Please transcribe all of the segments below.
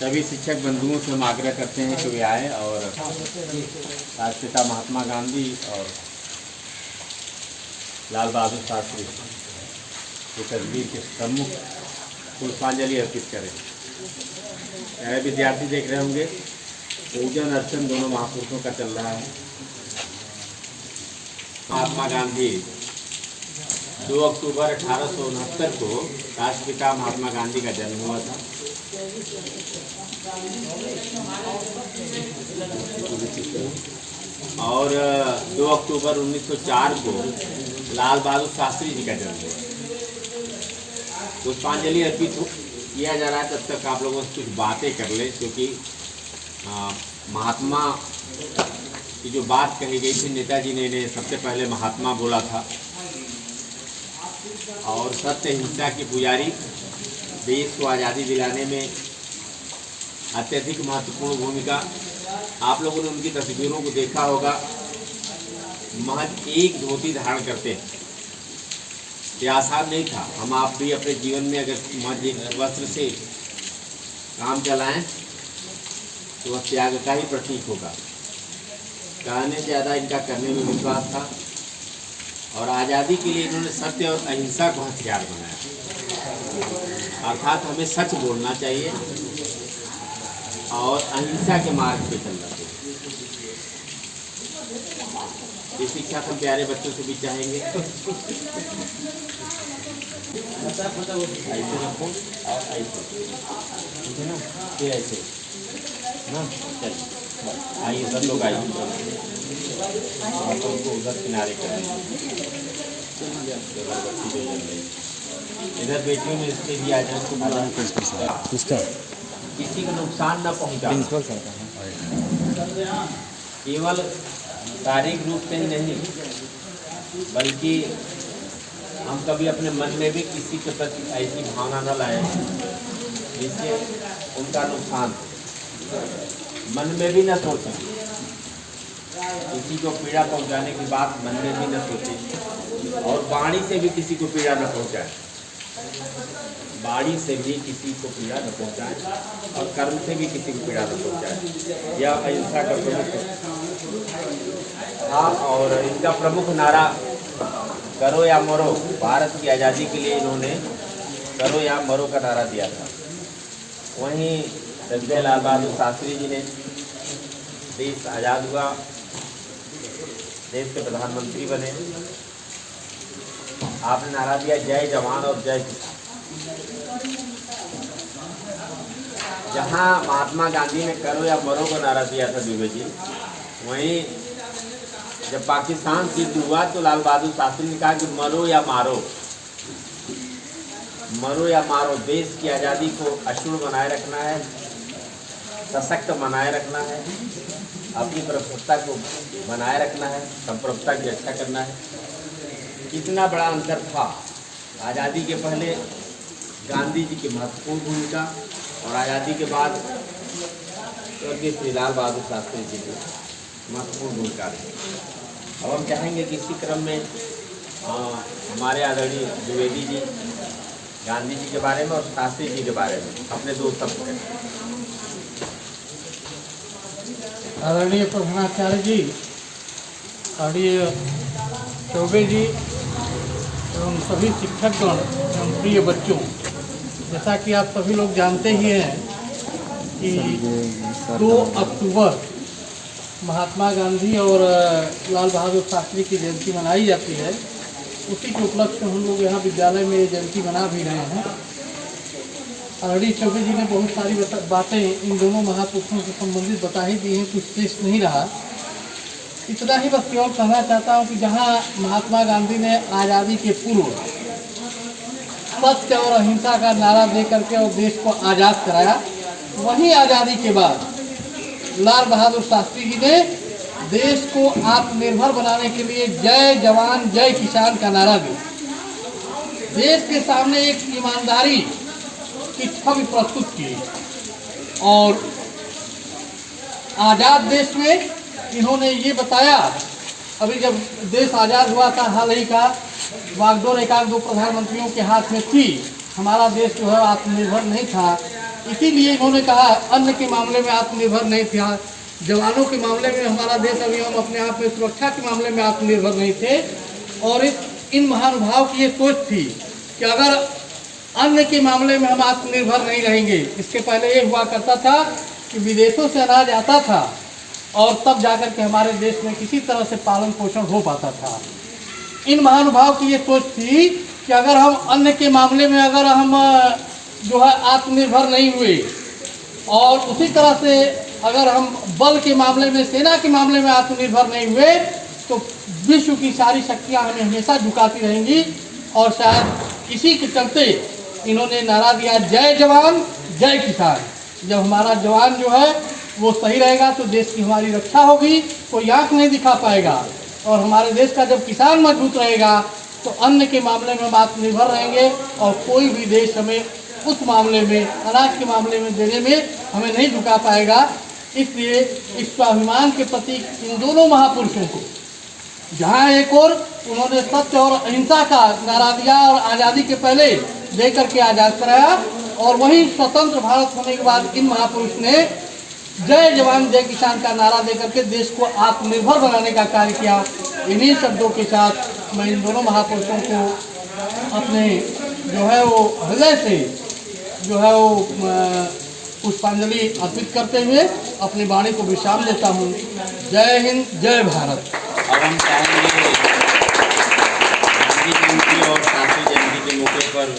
सभी शिक्षक बंधुओं से हम आग्रह करते हैं कि वे आए और राष्ट्रपिता महात्मा गांधी और लाल बहादुर शास्त्री की तस्वीर के सम्मुख पुष्पांजलि अर्पित करें। चाहे विद्यार्थी देख रहे होंगे, पूजन अर्चन दोनों महापुरुषों का चल रहा है। महात्मा गांधी 2 अक्टूबर 1869 को राष्ट्रपिता महात्मा गांधी का जन्म हुआ था। और 2 अक्टूबर 1904 को लाल बहादुर शास्त्री जी का जन्म हुआ। पुष्पांजलि अर्पित किया जा रहा है। तब तक आप लोगों से कुछ बातें कर ले, क्योंकि महात्मा की जो बात कही गई थी, नेताजी ने इन्हें सबसे पहले महात्मा बोला था। और सत्य हिंसा की पुजारी, देश को आज़ादी दिलाने में अत्यधिक महत्वपूर्ण भूमिका। आप लोगों ने उनकी तस्वीरों को देखा होगा, महज एक धोती धारण करते हैं। ये आसान नहीं था। हम आप भी अपने जीवन में अगर महज एक वस्त्र से काम चलाएं तो वह त्याग का ही प्रतीक होगा। कहने से ज़्यादा इनका करने में विश्वास था और आज़ादी के लिए इन्होंने सत्य और अहिंसा को हथियार बनाया। अर्थात हमें सच बोलना चाहिए और अहिंसा के मार्ग पे चलना चाहिए। ये शिक्षा हम प्यारे बच्चों से भी चाहेंगे। ऐसे रखो और ऐसे, ठीक है ना? फिर ऐसे ना, चलिए आइए सब लोग आइए, को उधर किनारे करें। इधर बेटियों में इसके भी आ जाए, किसी को नुकसान न पहुंचा। केवल शारीरिक रूप से ही नहीं, बल्कि हम कभी अपने मन में भी किसी के प्रति ऐसी भावना न लाएं जिससे उनका नुकसान, मन में भी न सोचें। किसी को पीड़ा पहुंचाने की बात मन में भी न सोचें और वाणी से भी किसी को पीड़ा न पहुंचाएं। वाणी से भी किसी को पीड़ा न पहुंचाएं और कर्म से भी किसी को पीड़ा न पहुंचाएं। यह अहिंसा का प्रमुख था और इनका प्रमुख नारा करो या मरो। भारत की आज़ादी के लिए इन्होंने करो या मरो का नारा दिया था। वहीं जब लाल बहादुर शास्त्री जी ने देश आज़ाद हुआ, देश के प्रधानमंत्री बने, आपने नारा दिया जय जवान और जय किसान। जहां महात्मा गांधी ने करो या मरो का नारा दिया था दुबे जी, वहीं जब पाकिस्तान सिद्ध हुआ तो लाल बहादुर शास्त्री ने कहा कि मरो या मारो, मरो या मारो। देश की आज़ादी को अक्षुण्ण बनाए रखना है, सशक्त बनाए रखना है, अपनी प्रभुत्ता को बनाए रखना है, संप्रभुता की रक्षा करना है। कितना बड़ा अंतर था आज़ादी के पहले गांधी जी की महत्वपूर्ण भूमिका और आज़ादी के बाद स्वर्गीय श्री लाल बहादुर शास्त्री जी की महत्वपूर्ण भूमिका रही। अब हम चाहेंगे कि इसी क्रम में हमारे आदरणीय द्विवेदी जी गांधी जी के बारे में और शास्त्री जी के बारे में अपने 2 शब्द कहें। आदरणीय प्रधानाचार्य जी, आदरणीय चौबे जी एवं सभी शिक्षकगण एवं प्रिय बच्चों, जैसा कि आप सभी लोग जानते ही हैं कि 2 अक्टूबर महात्मा गांधी और लाल बहादुर शास्त्री की जयंती मनाई जाती है। उसी के उपलक्ष्य में हम लोग यहाँ विद्यालय में जयंती मना भी रहे हैं। आदरणीय चौबे जी ने बहुत सारी बातें इन दोनों महापुरुषों से संबंधित बता ही दी हैं, कुछ शेष नहीं रहा। इतना ही बस केवल कहना चाहता हूँ कि जहाँ महात्मा गांधी ने आज़ादी के पूर्व सत्य और अहिंसा का नारा दे करके और देश को आज़ाद कराया, वहीं आज़ादी के बाद लाल बहादुर शास्त्री जी ने देश को आत्मनिर्भर बनाने के लिए जय जवान जय किसान का नारा दिया। देश के सामने एक ईमानदारी की छवि प्रस्तुत की और आज़ाद देश में इन्होंने ये बताया। अभी जब देश आज़ाद हुआ था, हाल ही का बागडोर 1-2 प्रधानमंत्रियों के हाथ में थी, हमारा देश जो है आत्मनिर्भर नहीं था, इसीलिए इन्होंने कहा अन्न के मामले में आत्मनिर्भर नहीं था, जवानों के मामले में हमारा देश अभी हम अपने आप में सुरक्षा के मामले में आत्मनिर्भर नहीं थे। और इन महानुभाव की ये सोच थी कि अगर अन्न के मामले में हम आत्मनिर्भर नहीं रहेंगे, इसके पहले ये हुआ करता था कि विदेशों से अनाज आता था और तब जाकर के हमारे देश में किसी तरह से पालन पोषण हो पाता था। इन महानुभाव की ये सोच थी कि अगर हम अन्न के मामले में अगर हम जो है आत्मनिर्भर नहीं हुए और उसी तरह से अगर हम बल के मामले में, सेना के मामले में आत्मनिर्भर नहीं हुए तो विश्व की सारी शक्तियां हमें हमेशा झुकाती रहेंगी। और शायद इसी के चलते इन्होंने नारा दिया, जय जवान जय किसान। जब हमारा जवान जो है वो सही रहेगा तो देश की हमारी रक्षा होगी, कोई आँख नहीं दिखा पाएगा। और हमारे देश का जब किसान मजबूत रहेगा तो अन्न के मामले में हम आत्मनिर्भर रहेंगे और कोई भी देश हमें उस मामले में, अनाज के मामले में देने में हमें नहीं झुका पाएगा। इसलिए इस स्वाभिमान के प्रतीक इन दोनों महापुरुषों को, जहाँ एक और उन्होंने सत्य और अहिंसा का नारा दिया और आज़ादी के पहले दे करके आज़ाद कराया, और वहीं स्वतंत्र भारत होने के बाद इन महापुरुष ने जय जवान जय किसान का नारा देकर के देश को आत्मनिर्भर बनाने का कार्य किया। इन्हीं शब्दों के साथ मैं इन दोनों महापुरुषों को अपने जो है वो हृदय से जो है वो पुष्पांजलि अर्पित करते हुए अपनी वाणी को विश्राम देता हूँ। जय हिंद, जय भारत। अब हम चाहेंगे गांधी जयंती और शास्त्री जयंती के मौके पर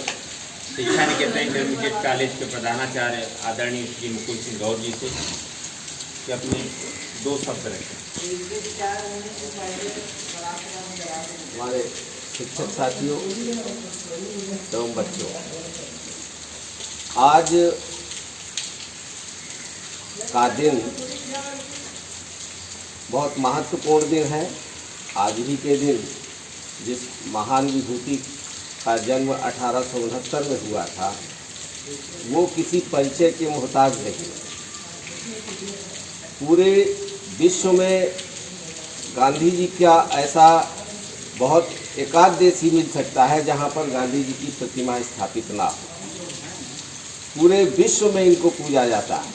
शिक्षा निकेतन इंटरमीडिएट कॉलेज के प्रधानाचार्य आदरणीय श्री मुकुल सिंह गौर जी से कि अपने 2 शब्द रखें। हमारे शिक्षक साथियों एवं बच्चों, आज का दिन बहुत महत्वपूर्ण दिन है। आज ही के दिन जिस महान विभूति का जन्म 1869 में हुआ था, वो किसी परिचय के मोहताज नहीं। पूरे विश्व में गांधी जी का ऐसा बहुत एकाध देश ही मिल सकता है जहाँ पर गांधी जी की प्रतिमा स्थापित ना हो। पूरे विश्व में इनको पूजा जाता है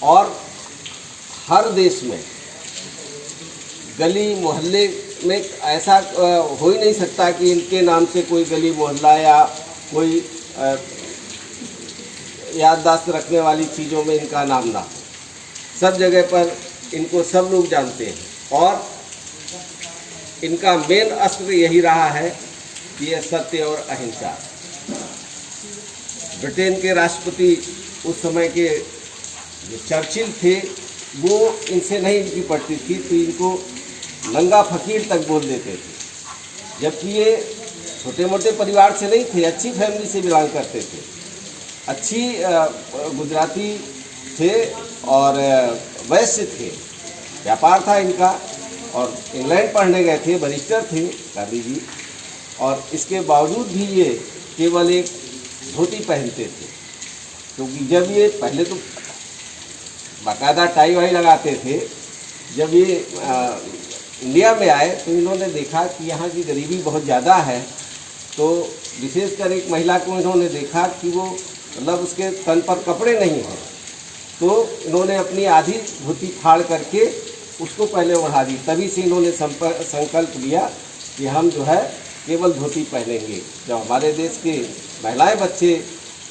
और हर देश में गली मोहल्ले में ऐसा हो ही नहीं सकता कि इनके नाम से कोई गली मोहल्ला या कोई याददाश्त रखने वाली चीज़ों में इनका नाम ना हो। सब जगह पर इनको सब लोग जानते हैं और इनका मेन अस्त्र यही रहा है कि यह सत्य और अहिंसा। ब्रिटेन के राष्ट्रपति उस समय के जो चर्चिल थे, वो इनसे नहीं इनकी पड़ती थी तो इनको नंगा फकीर तक बोल देते थे। जबकि ये छोटे मोटे परिवार से नहीं थे, अच्छी फैमिली से बिलोंग करते थे, अच्छी गुजराती थे और वैश्य थे, व्यापार था इनका। और इंग्लैंड पढ़ने गए थे, बैरिस्टर थे गांधी जी, और इसके बावजूद भी ये केवल एक धोती पहनते थे। क्योंकि जब ये पहले तो बाकायदा टाई वाई लगाते थे, जब ये इंडिया में आए तो इन्होंने देखा कि यहाँ की गरीबी बहुत ज़्यादा है। तो विशेषकर एक महिला को इन्होंने देखा कि वो मतलब उसके तन पर कपड़े नहीं हैं, तो इन्होंने अपनी आधी धोती फाड़ करके उसको पहले ओढ़ा दी। तभी से इन्होंने संकल्प लिया कि हम जो है केवल धोती पहनेंगे। जब हमारे देश के महिलाएं बच्चे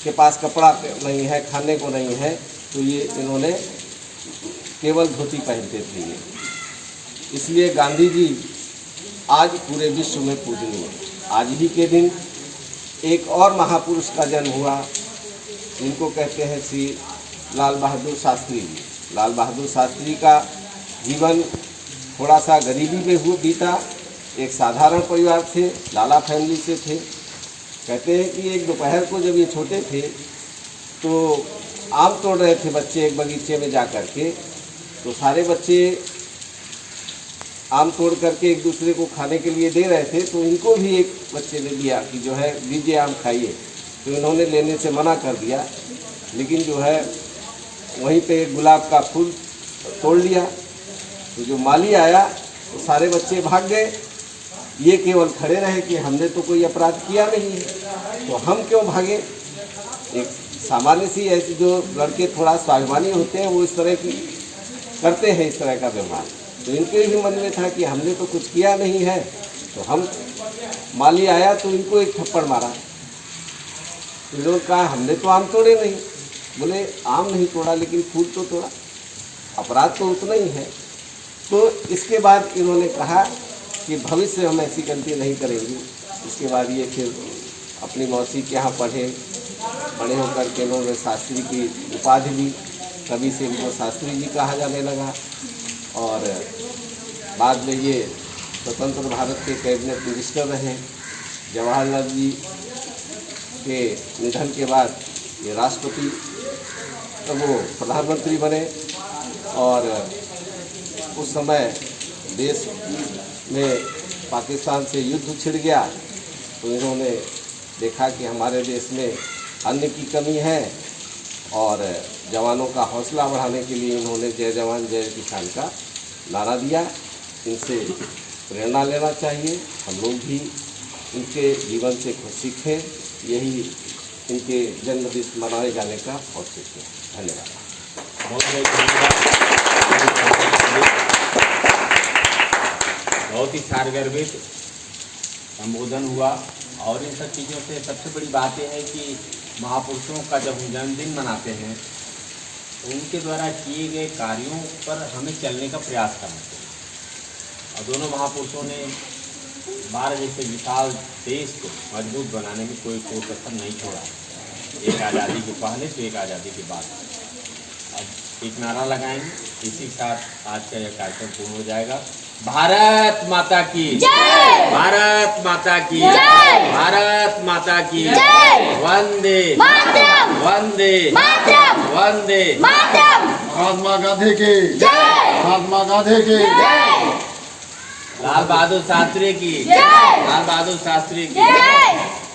के पास कपड़ा नहीं है, खाने को नहीं है, तो ये इन्होंने केवल धोती पहनते थे ये। इसलिए गांधी जी आज पूरे विश्व में पूजनीय। आज ही के दिन एक और महापुरुष का जन्म हुआ, जिनको कहते हैं श्री लाल बहादुर शास्त्री जी। लाल बहादुर शास्त्री का जीवन थोड़ा सा गरीबी में हुआ बीता। एक साधारण परिवार थे, लाला फैमिली से थे। कहते हैं कि एक दोपहर को जब ये छोटे थे तो आम तोड़ रहे थे बच्चे एक बगीचे में जा कर के, तो सारे बच्चे आम तोड़ करके एक दूसरे को खाने के लिए दे रहे थे। तो इनको भी एक बच्चे ने दिया कि जो है लीजिए आम खाइए, तो इन्होंने लेने से मना कर दिया। लेकिन जो है वहीं पे गुलाब का फूल तोड़ लिया। तो जो माली आया तो सारे बच्चे भाग गए, ये केवल खड़े रहे कि हमने तो कोई अपराध किया नहीं है, तो हम क्यों भागे। एक सामान्य सी ऐसी जो लड़के थोड़ा स्वाभिमानी होते हैं वो इस तरह की करते हैं, इस तरह का व्यवहार। तो इनके भी मन में था कि हमने तो कुछ किया नहीं है, तो हम माली आया तो इनको एक थप्पड़ मारा। तो इन्होंने कहा हमने तो आम तोड़े नहीं। बोले आम नहीं तोड़ा लेकिन फूल तो तोड़ा, अपराध तो उतना ही है। तो इसके बाद इन्होंने कहा कि भविष्य में हम ऐसी गलती नहीं करेंगे। इसके बाद ये फिर अपनी मौसी के यहाँ पढ़े, बड़े होकर के इन्होंने शास्त्री की उपाधि ली, तभी से इनको शास्त्री जी कहा जाने लगा। और बाद में ये स्वतंत्र भारत के कैबिनेट मिनिस्टर रहे। जवाहरलाल जी के निधन के बाद ये राष्ट्रपति तो वो प्रधानमंत्री बने। और उस समय देश में पाकिस्तान से युद्ध छिड़ गया, तो इन्होंने देखा कि हमारे देश में अन्न की कमी है और जवानों का हौसला बढ़ाने के लिए इन्होंने जय जवान जय किसान का नारा दिया। इनसे प्रेरणा लेना चाहिए, हम लोग भी इनके जीवन से कुछ सीखें। यही इनके जन्मदिन मनाए जाने का औचित्य है। धन्यवाद। बहुत बहुत धन्यवाद। बहुत ही सारगर्भित संबोधन हुआ। और इन सब चीज़ों से सबसे बड़ी बात यह है कि महापुरुषों का जब हम जन्मदिन मनाते हैं तो उनके द्वारा किए गए कार्यों पर हमें चलने का प्रयास करना चाहिए। और दोनों महापुरुषों ने भारत जैसे विशाल देश को मजबूत बनाने में कोई कसर नहीं छोड़ा, एक आज़ादी के पहले तो एक आज़ादी के बाद। अब एक नारा लगाएंगे, इसी के साथ आज का यह कार्यक्रम पूर्ण हो जाएगा। भारत माता की जय, भारत माता की जय, भारत माता की जय, वंदे मातरम, वंदे मातरम, वंदे मातरम। महात्मा गांधी की जय, महात्मा गांधी की जय, लाल बहादुर शास्त्री की जय, लाल बहादुर शास्त्री की जय।